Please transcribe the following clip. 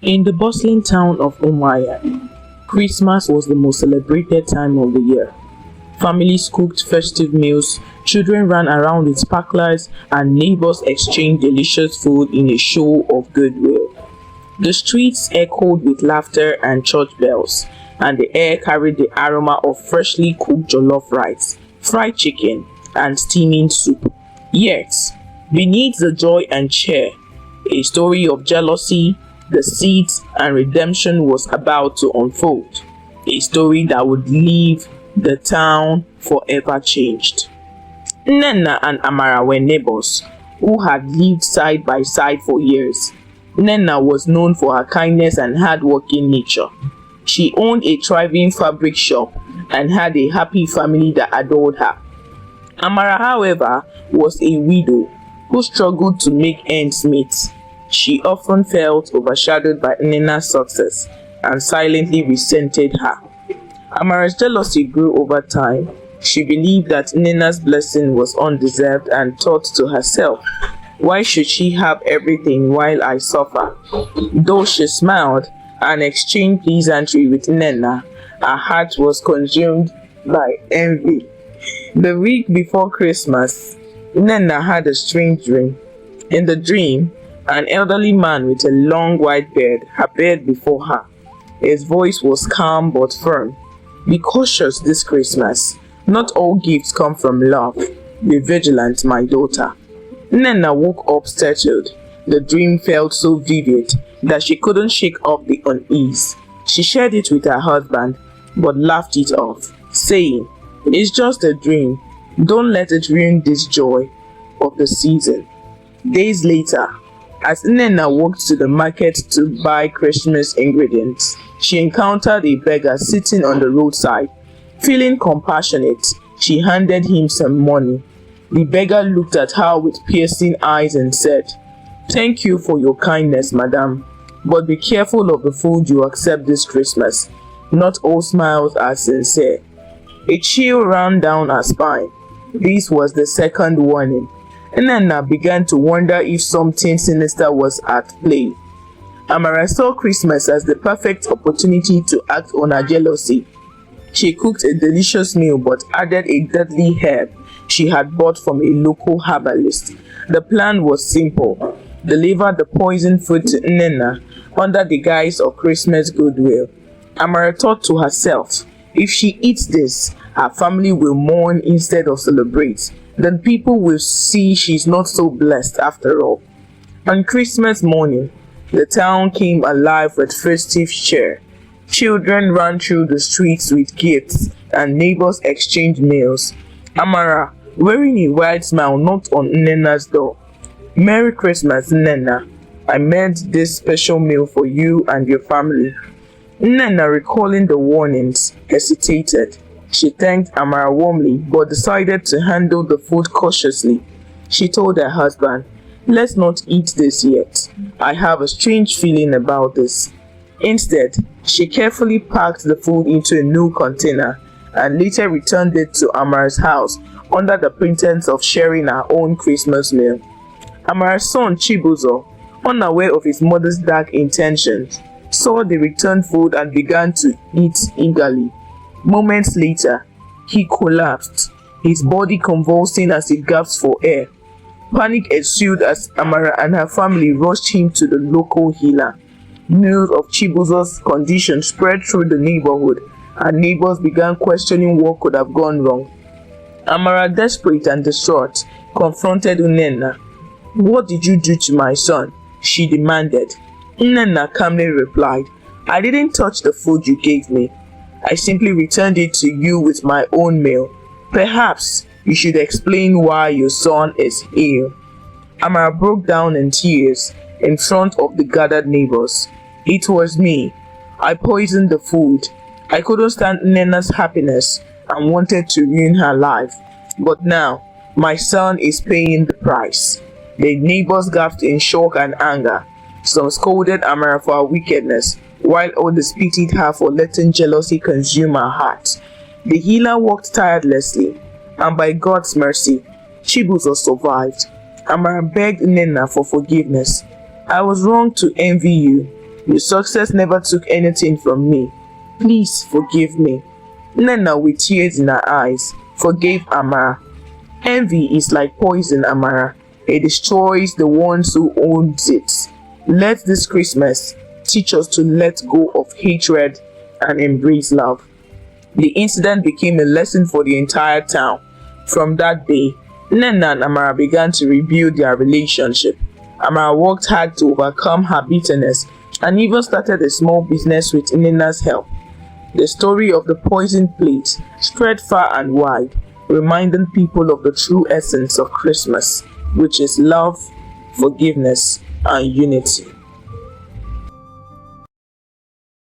In the bustling town of Umaya, Christmas was the most celebrated time of the year. Families cooked festive meals, children ran around with sparklers, and neighbors exchanged delicious food in a show of goodwill. The streets echoed with laughter and church bells, and the air carried the aroma of freshly cooked jollof rice, fried chicken, and steaming soup. Yet, beneath the joy and cheer, a story of jealousy, deceit, and redemption was about to unfold. A story that would leave the town forever changed. Nena and Amara were neighbors who had lived side by side for years. Nena was known for her kindness and hard-working nature. She owned a thriving fabric shop and had a happy family that adored her. Amara, however, was a widow who struggled to make ends meet. She often felt overshadowed by Nena's success and silently resented her. Amara's jealousy grew over time. She believed that Nena's blessing was undeserved and thought to herself, "Why should she have everything while I suffer?" Though she smiled and exchanged pleasantry with Nena, her heart was consumed by envy. The week before Christmas, Nena had a strange dream. In the dream, an elderly man with a long white beard appeared before her. His voice was calm but firm. "Be cautious this Christmas. Not all gifts come from love. Be vigilant, my daughter." Nena woke up startled. The dream felt so vivid that she couldn't shake off the unease. She shared it with her husband, but laughed it off, saying, "It's just a dream. Don't let it ruin this joy of the season." Days later, as Nena walked to the market to buy Christmas ingredients, she encountered a beggar sitting on the roadside. Feeling compassionate, she handed him some money. The beggar looked at her with piercing eyes and said, "Thank you for your kindness, madam, but be careful of the food you accept this Christmas. Not all smiles are sincere." A chill ran down her spine. This was the second warning. Nena began to wonder if something sinister was at play. Amara saw Christmas as the perfect opportunity to act on her jealousy. She cooked a delicious meal but added a deadly herb she had bought from a local herbalist. The plan was simple: deliver the poisoned food to Nena under the guise of Christmas goodwill. Amara thought to herself, if she eats this, her family will mourn instead of celebrate. Then people will see she's not so blessed after all. On Christmas morning, the town came alive with festive cheer. Children ran through the streets with gifts, and neighbors exchanged meals. Amara, wearing a wide smile, knocked on Nena's door. "Merry Christmas, Nena. I made this special meal for you and your family." Nena, recalling the warnings, hesitated. She thanked Amara warmly but decided to handle the food cautiously. She told her husband, "Let's not eat this yet. I have a strange feeling about this." Instead, she carefully packed the food into a new container and later returned it to Amara's house under the pretense of sharing her own Christmas meal. Amara's son Chibuzo, unaware of his mother's dark intentions, saw the returned food and began to eat eagerly. Moments later, he collapsed, his body convulsing as he gasped for air. Panic ensued as Amara and her family rushed him to the local healer. News of Chibuzo's condition spread through the neighborhood, and neighbors began questioning what could have gone wrong. Amara, desperate and distraught, confronted Nena. "What did you do to my son?" she demanded. Nena calmly replied, "I didn't touch the food you gave me. I simply returned it to you with my own meal. Perhaps you should explain why your son is ill." Amara broke down in tears in front of the gathered neighbors. "It was me. I poisoned the food. I couldn't stand Nena's happiness and wanted to ruin her life. But now, my son is paying the price." The neighbors gasped in shock and anger. Some scolded Amara for her wickedness, while others pitied her for letting jealousy consume her heart. The healer worked tirelessly, and by God's mercy, Chibuzo survived. Amara begged Nena for forgiveness. "I was wrong to envy you. Your success never took anything from me. Please forgive me." Nena, with tears in her eyes, forgave Amara. Envy is like poison, Amara. It destroys the ones who owns it. Let this Christmas teach us to let go of hatred and embrace love. The incident became a lesson for the entire town. From that day, Nena and Amara began to rebuild their relationship. Amara worked hard to overcome her bitterness and even started a small business with Nena's help. The story of the poisoned plate spread far and wide, reminding people of the true essence of Christmas, which is love, forgiveness, and unity.